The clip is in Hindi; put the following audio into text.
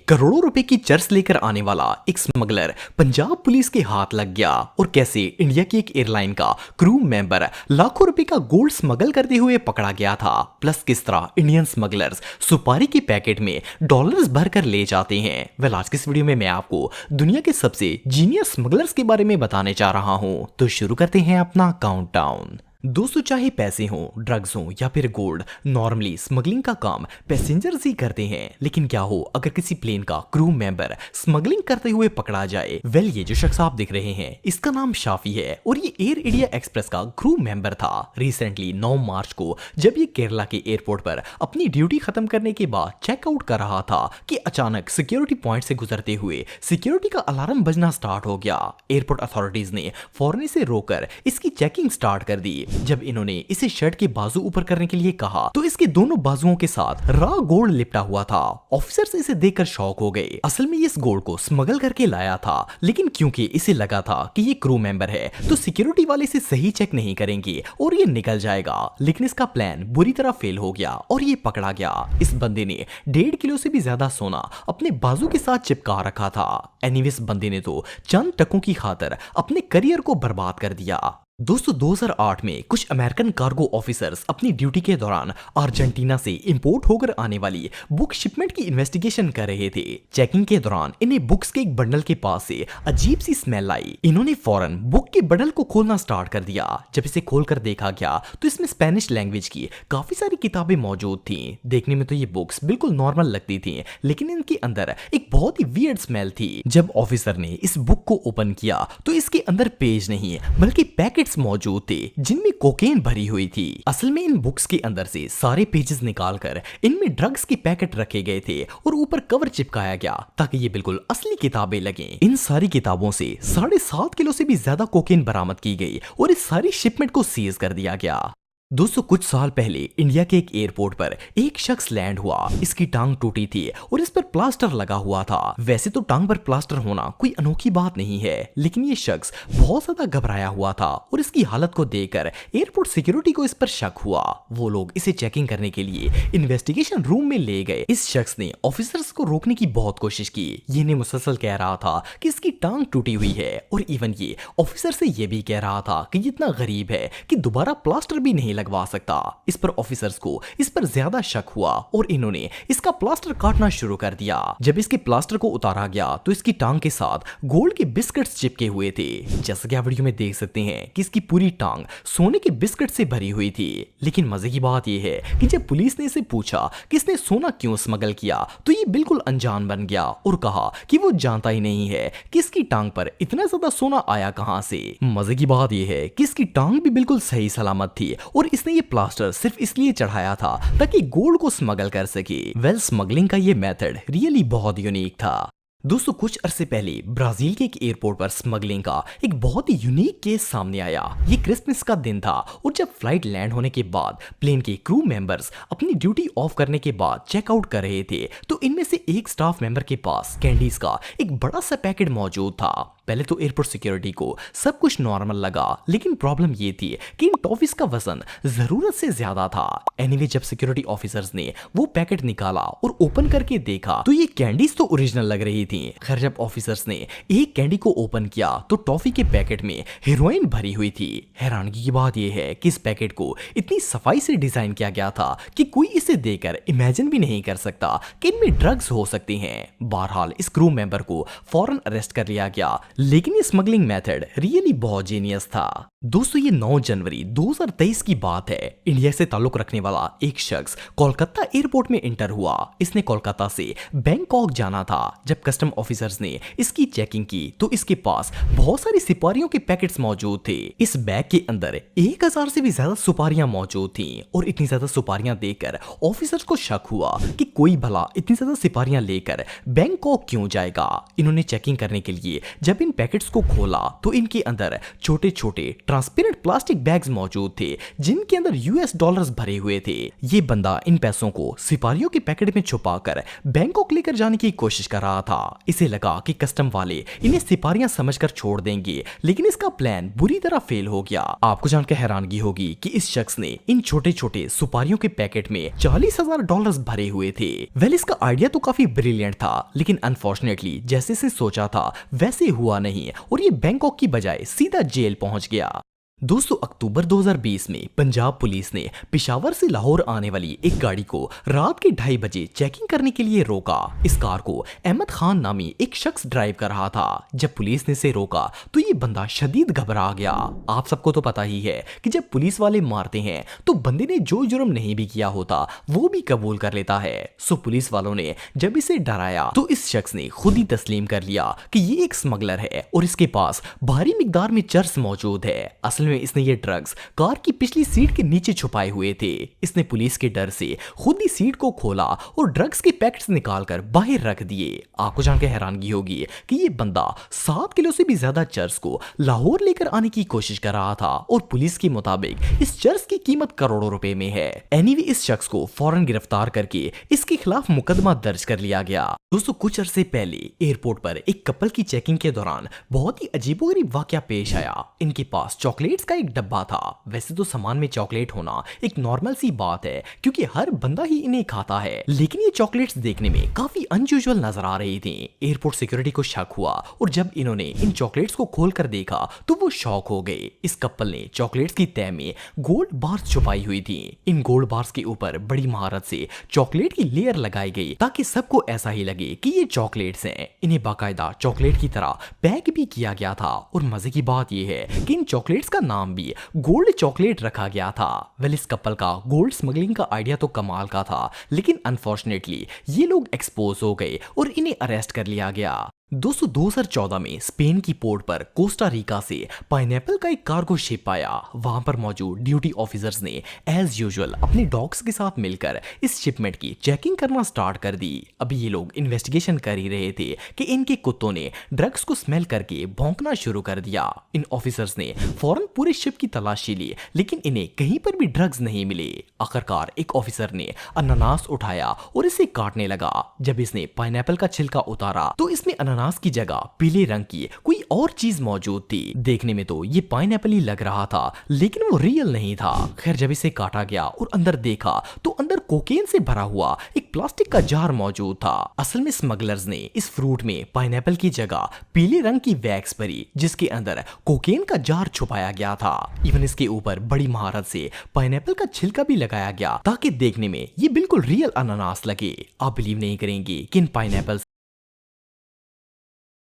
करोड़ों रुपए की चर्च लेकर आने वाला एक स्मगलर पंजाब पुलिस के हाथ लग गया। और कैसे इंडिया की एक एयरलाइन का क्रू मेंबर लाखों रुपए का गोल्ड स्मगल करते हुए पकड़ा गया था। प्लस किस तरह इंडियन स्मगलर्स सुपारी के पैकेट में डॉलर्स भरकर ले जाते हैं। वेल, आज की इस वीडियो में मैं आपको दुनिया के सबसे जीनियस स्मगलर्स के बारे में बताने जा रहा हूं। तो शुरू करते हैं अपना काउंटडाउन। दोस्तों, चाहे पैसे हों, ड्रग्स हों या फिर गोल्ड, नॉर्मली स्मगलिंग का काम पैसेंजर्स ही करते हैं। लेकिन क्या हो अगर किसी प्लेन का क्रू मेंबर स्मगलिंग करते हुए पकड़ा जाए। वेल, ये जो शख्स आप दिख रहे हैं इसका नाम शाफी है और ये एयर इंडिया एक्सप्रेस का क्रू मेंबर था। रिसेंटली 9 मार्च को जब ये केरला के एयरपोर्ट पर अपनी ड्यूटी खत्म करने के बाद चेकआउट कर रहा था कि अचानक सिक्योरिटी पॉइंट से गुजरते हुए सिक्योरिटी का अलार्म बजना स्टार्ट हो गया। एयरपोर्ट अथॉरिटीज ने फौरन इसे रोककर इसकी चेकिंग स्टार्ट कर दी। जब इन्होंने इसे शर्ट के बाजू ऊपर करने के लिए कहा तो इसके दोनों बाजुओं के साथ रॉ गोल्ड लिपटा हुआ था। ऑफिसर्स इसे देखकर शॉक हो गए। असल में ये इस गोल्ड को स्मगल करके लाया था, लेकिन क्योंकि इसे लगा था कि ये क्रू मेंबर है तो सिक्योरिटी वाले इसे सही चेक नहीं करेंगे और ये निकल जाएगा। लेकिन इसका प्लान बुरी तरह फेल हो गया और ये पकड़ा गया। इस बंदे ने 1.5 किलो से भी ज्यादा सोना अपने बाजू के साथ चिपका रखा था। एनीवेज, बंदे ने तो चंद टकों की खातिर अपने करियर को बर्बाद कर दिया। दोस्तों, 2008 में कुछ अमेरिकन कार्गो ऑफिसर्स अपनी ड्यूटी के दौरान अर्जेंटीना से इंपोर्ट होकर आने वाली बुक शिपमेंट की इन्वेस्टिगेशन कर रहे थे। चेकिंग के दौरान इन्हें बुक्स के एक बंडल के पास से अजीब सी स्मेल आई। इन्होंने फौरन बुक के बंडल को खोलना स्टार्ट कर दिया। जब इसे खोलकर देखा गया तो इसमें स्पेनिश लैंग्वेज की काफी सारी किताबें मौजूद थी। देखने में तो ये बुक्स बिल्कुल नॉर्मल लगती थी, लेकिन इनके अंदर एक बहुत ही वियर्ड स्मेल थी। जब ऑफिसर ने इस बुक को ओपन किया तो इसके अंदर पेज नहीं बल्कि पैकेट मौजूद थे जिनमें कोकेन भरी हुई थी। असल में इन बुक्स के अंदर से सारे पेजेस निकालकर इनमें ड्रग्स के पैकेट रखे गए थे और ऊपर कवर चिपकाया गया ताकि ये बिल्कुल असली किताबें लगें। इन सारी किताबों से 7.5 किलो से भी ज्यादा कोकेन बरामद की गई और इस सारी शिपमेंट को सीज कर दिया गया। दोस्तों, कुछ साल पहले इंडिया के एक एयरपोर्ट पर एक शख्स लैंड हुआ। इसकी टांग टूटी थी और इस पर प्लास्टर लगा हुआ था। वैसे तो टांग पर प्लास्टर होना कोई अनोखी बात नहीं है, लेकिन ये शख्स बहुत ज्यादा घबराया हुआ था और इसकी हालत को देखकर एयरपोर्ट सिक्योरिटी को इस पर शक हुआ। वो लोग इसे चेकिंग करने के लिए इन्वेस्टिगेशन रूम में ले गए। इस शख्स ने ऑफिसर्स को रोकने की बहुत कोशिश की। ये ने मुसलसल कह रहा था कि इसकी टांग टूटी हुई है और इवन ये ऑफिसर से ये भी कह रहा था कि ये इतना गरीब है कि दोबारा प्लास्टर भी नहीं लगवा सकता। इस पर ऑफिसर्स को इस पर ज्यादा शक हुआ और इन्होंने इसका प्लास्टर काटना शुरू कर दिया। जब इसके प्लास्टर को उतारा गया तो इसकी टांग के साथ गोल्ड के बिस्किट्स चिपके हुए थे। जैसा कि आप वीडियो में देख सकते हैं कि इसकी पूरी टांग सोने के बिस्किट से भरी हुई थी। लेकिन मजे की बात यह है कि जब पुलिस ने इसे पूछा कि इसने सोना क्यों स्मगल किया तो ये बिल्कुल अनजान बन गया और कहा कि वो जानता ही नहीं है कि इसकी टांग पर इतना ज्यादा सोना आया कहां से। मजे की बात यह है कि इसकी टांग भी बिल्कुल सही सलामत थी और इसने ये प्लास्टर सिर्फ इसलिए चढ़ाया था ताकि गोल्ड को स्मगल कर सके। वेल, स्मगलिंग का ये मेथड रियली बहुत यूनिक था। दोस्तों, कुछ अरसे पहले ब्राजील के एक एयरपोर्ट पर स्मगलिंग का एक बहुत ही यूनिक केस सामने आया। ये क्रिसमस का दिन था और जब फ्लाइट लैंड होने के बाद प्लेन के क्रू मेंबर्स अपनी ड्यूटी ऑफ करने के बाद चेकआउट कर रहे थे तो इनमें से एक स्टाफ मेंबर के पास कैंडीज का एक बड़ा सा पैकेट मौजूद था। पहले तो एयरपोर्ट सिक्योरिटी को सब कुछ नॉर्मल लगा, लेकिन प्रॉब्लम ये थी कि इन टॉफीज का वजन जरूरत से ज्यादा था। एनीवे, जब सिक्योरिटी ऑफिसर्स ने वो पैकेट निकाला और ओपन करके देखा तो ये कैंडीज तो ओरिजिनल लग रही थी। खैर, जब ऑफिसर्स ने एक कैंडी को ओपन किया तो टॉफी के पैकेट में हेरोइन भरी हुई थी। हैरानगी की बात यह है कि इस पैकेट को इतनी सफाई से डिजाइन किया गया था कि कोई इसे देखकर इमेजिन भी नहीं कर सकता कि इनमें ड्रग्स हो सकती हैं। बहरहाल, इस क्रू मेंबर को फौरन अरेस्ट कर लिया गया, लेकिन ये स्मगलिंग मेथड रियली बहुत जीनियस था। दोस्तों, ये 9 जनवरी 2023 की बात है। इंडिया से ताल्लुक रखने वाला एक शख्स कोलकाता एयरपोर्ट में एंटर हुआ। इसने कोलकाता से बैंकॉक जाना था। जब कस्टम ऑफिसर्स ने इसकी चेकिंग की तो इसके पास बहुत सारी सुपारियों के पैकेट्स मौजूद थे। इस बैग के अंदर 1000 से भी ज्यादा सुपारियां मौजूद थीं और इतनी ज्यादा सुपारियां देखकर ऑफिसर्स को शक हुआ कि कोई भला इतनी ज्यादा सुपारियां लेकर बैंकॉक क्यों जाएगा। इन्होंने चेकिंग करने के लिए जब इन पैकेट्स को खोला तो इनके अंदर छोटे छोटे ट्रांसपेरेंट प्लास्टिक बैग्स मौजूद थे जिनके अंदर यूएस डॉलर्स भरे हुए थे। ये बंदा इन पैसों को सिपारियों के पैकेट में छुपाकर बैंकॉक लेकर जाने की कोशिश कर रहा था। इसे लगा कि कस्टम वाले इन्हें सिपारियां समझकर छोड़ देंगे, लेकिन इसका प्लान बुरी तरह फेल हो गया। आपको जानकर हैरानगी होगी कि इस शख्स ने इन छोटे छोटे सुपारियों के पैकेट में $40,000 भरे हुए थे। वेल, इसका आइडिया तो काफी ब्रिलियंट था, लेकिन अनफॉर्चुनेटली जैसे इसने सोचा था वैसे हुआ नहीं और ये बैंकॉक की बजाय सीधा जेल पहुंच गया। दोस्तों, अक्टूबर 2020 में पंजाब पुलिस ने पेशावर से लाहौर आने वाली एक गाड़ी को रात के 2:30 बजे चेकिंग करने के लिए रोका। इस कार को अहमद खान नामी एक शख्स ड्राइव कर रहा था। जब पुलिस ने इसे रोका तो ये बंदा शदीद घबरा गया। आप सबको तो पता ही है कि जब पुलिस वाले मारते हैं तो बंदे ने जो जुर्म नहीं भी किया होता वो भी कबूल कर लेता है। सो पुलिस वालों ने जब इसे डराया तो इस शख्स ने खुद ही तस्लीम कर लिया कि ये एक स्मगलर है और इसके पास भारी मिकदार में चर्स मौजूद है। असल में इसने ये ड्रग्स कार की पिछली सीट के नीचे छुपाए हुए थे। इसने पुलिस के डर से खुद ही सीट को खोला और ड्रग्स के पैकेट्स निकालकर बाहर रख दिए। आपको जानकर हैरानगी होगी कि ये बंदा 7 किलो से भी ज्यादा चर्स को लाहौर लेकर आने की कोशिश कर रहा था और पुलिस के मुताबिक इस चर्स की कीमत करोड़ों रुपए में है। एनीवे, इस शख्स को फौरन गिरफ्तार करके इसके खिलाफ मुकदमा दर्ज कर लिया गया। दोस्तों, कुछ अरसे पहले एयरपोर्ट पर एक कपल की चेकिंग के दौरान बहुत ही अजीबोगरीब वाकया पेश आया। इनके पास चॉकलेट्स का एक डब्बा था। वैसे तो सामान में चॉकलेट होना एक नॉर्मल सी बात है क्योंकि हर बंदा ही इन्हें खाता है, लेकिन ये चॉकलेट्स देखने में काफी अनयूजुअल नजर आ रही थी। एयरपोर्ट सिक्योरिटी को शक हुआ और जब इन्होंने इन चॉकलेट्स को खोलकर देखा तो वो शॉक हो गए। इस कपल ने चॉकलेट्स की तह में गोल्ड बार्स छुपाई हुई थी। इन गोल्ड बार्स के ऊपर बड़ी महारत से चॉकलेट की लेयर लगाई गई ताकि सबको ऐसा ही लगे कि ये चॉकलेट्स हैं। इन्हें बाकायदा चॉकलेट की तरह पैक भी किया गया था और मजे की बात यह है कि इन चॉकलेट्स का नाम भी गोल्ड चॉकलेट रखा गया था। वेल, इस कपल का गोल्ड स्मगलिंग का आइडिया तो कमाल का था, लेकिन अनफॉर्चुनेटली ये लोग एक्सपोज हो गए और इन्हें अरेस्ट कर लिया गया। दोस्तों, 2014 में स्पेन की पोर्ट पर कोस्टा रिका से पाइनएप्पल का एक कार्गो शिप आया। वहां पर मौजूद ड्यूटी ऑफिसर्स ने एज यूजुअल अपने डॉग्स के साथ मिलकर इस शिपमेंट की चेकिंग करना स्टार्ट कर दी। अभी ये लोग इन्वेस्टिगेशन कर ही रहे थे कि इनके कुत्तों ने ड्रग्स को स्मेल करके भौंकना शुरू कर दिया। इन ऑफिसर्स ने फौरन पूरे शिप की तलाशी ली, लेकिन इन्हें कहीं पर भी ड्रग्स नहीं मिले। आखिरकार एक ऑफिसर ने अनानास उठाया और इसे काटने लगा। जब इसने पाइनएप्पल का छिलका उतारा तो इसमें अनानास की जगह पीले रंग की कोई और चीज मौजूद थी। देखने में तो ये पाइनएप्पल ही लग रहा था, लेकिन वो रियल नहीं था। खैर, जब इसे काटा गया और अंदर देखा तो अंदर कोकेन से भरा हुआ एक प्लास्टिक का जार मौजूद था। असल में स्मगलर्स ने इस फ्रूट में पाइनएप्पल की जगह पीले रंग की वैक्स भरी, जिसके अंदर कोकेन का जार छुपाया गया था। इवन इसके ऊपर बड़ी महारत से पाइनएप्पल का छिलका भी लगाया गया ताकि देखने में ये बिल्कुल रियल अनानास लगे। आप बिलीव नहीं करेंगे कि इन पाइनएप्पल्स